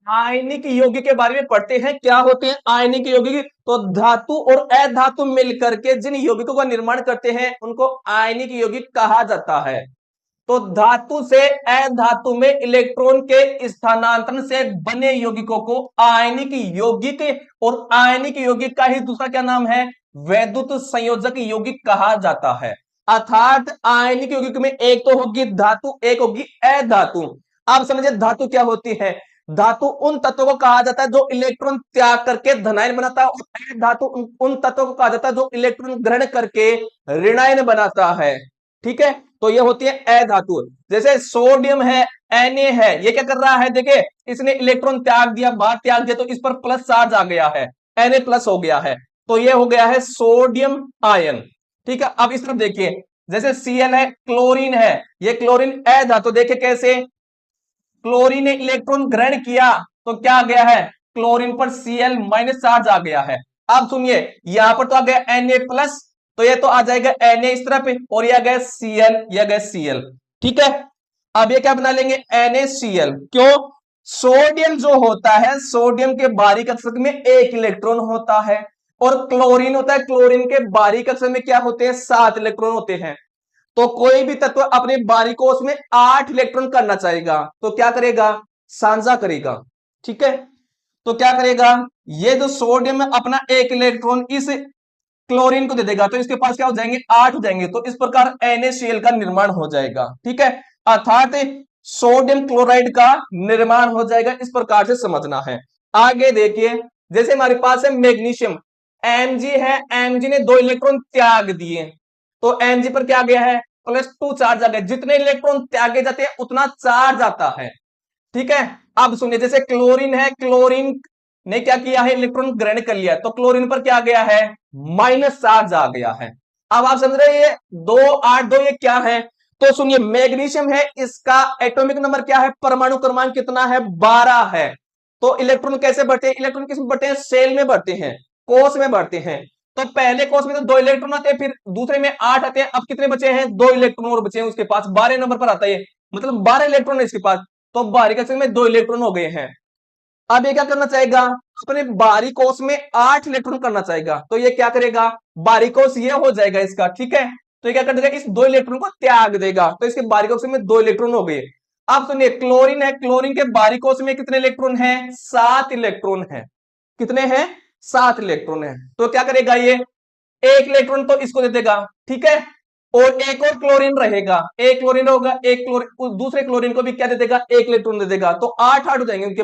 आयनिक यौगिक के बारे में पढ़ते हैं। क्या होते हैं आयनिक यौगिक? तो धातु और अधातु मिलकर के जिन यौगिकों का निर्माण करते हैं उनको आयनिक यौगिक कहा जाता है। तो धातु से अधातु में इलेक्ट्रॉन के स्थानांतरण से बने यौगिकों को आयनिक यौगिक, और आयनिक यौगिक का ही दूसरा क्या नाम है? वैद्युत संयोजक यौगिक कहा जाता है। अर्थात आयनिक यौगिक में एक तो होगी धातु, एक होगी अधातु। आप समझे धातु क्या होती है? धातु उन तत्वों को कहा जाता है जो इलेक्ट्रॉन त्याग करके धनायन बनाता है, और धातु उन तत्वों को कहा जाता है जो इलेक्ट्रॉन ग्रहण करके ऋणायन बनाता है। ठीक है, तो ये होती है अधातु। जैसे सोडियम है, Na है, ये क्या कर रहा है? देखिए, इसने इलेक्ट्रॉन त्याग दिया, बाहर त्याग दिया, तो इस पर प्लस चार्ज आ गया है, Na प्लस हो गया है, तो ये हो गया है सोडियम आयन। ठीक है, अब इस तरफ देखिए, जैसे Cl है, क्लोरीन है, ये क्लोरीन अधातु। देखिए कैसे, क्लोरीन ने इलेक्ट्रॉन ग्रहण किया तो क्या आ गया है? क्लोरीन पर Cl माइनस चार्ज आ गया है। अब सुनिए, यहां पर तो आ गया Na प्लस, तो ये तो आ जाएगा Na इस तरफ, और ये आ गया Cl, ये आ गया Cl। ठीक है, अब ये क्या बना लेंगे? NaCl। क्यों? सोडियम जो होता है, सोडियम के बाहरी कक्षक में एक इलेक्ट्रॉन होता है, और क्लोरीन होता है, क्लोरीन के बाहरी कक्षक में क्या होते हैं? 7 इलेक्ट्रॉन होते हैं। तो कोई भी तत्व अपने बाहरी कोश में 8 इलेक्ट्रॉन करना चाहेगा तो क्या करेगा? साझा करेगा। ठीक है, तो क्या करेगा? ये जो सोडियम है अपना एक इलेक्ट्रॉन इस क्लोरीन को दे देगा, तो इसके पास क्या हो जाएंगे? 8 हो जाएंगे, तो इस प्रकार NaCl का निर्माण हो जाएगा। ठीक है, अर्थात सोडियम क्लोराइड का निर्माण हो जाएगा। इस प्रकार से समझना है। आगे देखिए, जैसे हमारे पास है मैग्नीशियम, Mg है, Mg ने 2 इलेक्ट्रॉन त्याग दिए, तो Mg पर क्या गया है? +2 चार्ज आ गया। जितने इलेक्ट्रॉन त्यागे जाते हैं उतना चार्ज आता है। ठीक है, अब सुनिए, जैसे क्लोरीन है, क्लोरीन ने क्या किया है? इलेक्ट्रॉन ग्रहण कर लिया, तो क्लोरीन पर क्या गया है? माइनस चार्ज आ गया है। अब आप समझ रहे हैं 2 8 2 ये क्या है? तो सुनिए, मैग्नीशियम है, इसका एटॉमिक नंबर क्या है? परमाणु क्रमांक कितना है? 12 है। तो इलेक्ट्रॉन कैसे बढ़ते हैं? इलेक्ट्रॉन किस में बढ़ते हैं? सेल में बढ़ते हैं, कोष में बढ़ते हैं। तो पहले कोष में तो 2 इलेक्ट्रॉन आते हैं, फिर दूसरे में 8 आते हैं। अब कितने बचे हैं? 2 इलेक्ट्रॉन और बचे हैं उसके पास, 12 नंबर पर आता है, मतलब 12 इलेक्ट्रॉन है इसके पास। तो बाहरी कक्षक में 2 इलेक्ट्रॉन हो गए हैं। अब ये क्या करना चाहेगा? अपने बाहरी कोश में 8 इलेक्ट्रॉन करना चाहेगा, तो ये क्या करेगा? बाहरी कोश ये हो जाएगा इसका। ठीक है, तो ये क्या कर देगा? इस 2 इलेक्ट्रॉन को त्याग देगा, तो इसके बाहरी कोश में 2 इलेक्ट्रॉन हो गए। अब सुनिए, क्लोरीन है, क्लोरीन के बाहरी कोश में कितने इलेक्ट्रॉन है? 7 इलेक्ट्रॉन है। कितने हैं? 7 इलेक्ट्रॉन है। तो क्या करेगा? ये एक इलेक्ट्रॉन तो इसको दे देगा। ठीक है, और एक और क्लोरीन रहेगा, एक क्लोरीन होगा, एक क्लोरीन दूसरे क्लोरीन को भी क्या दे देगा? एक इलेक्ट्रॉन दे देगा, तो 8 8 हो जाएंगे उनके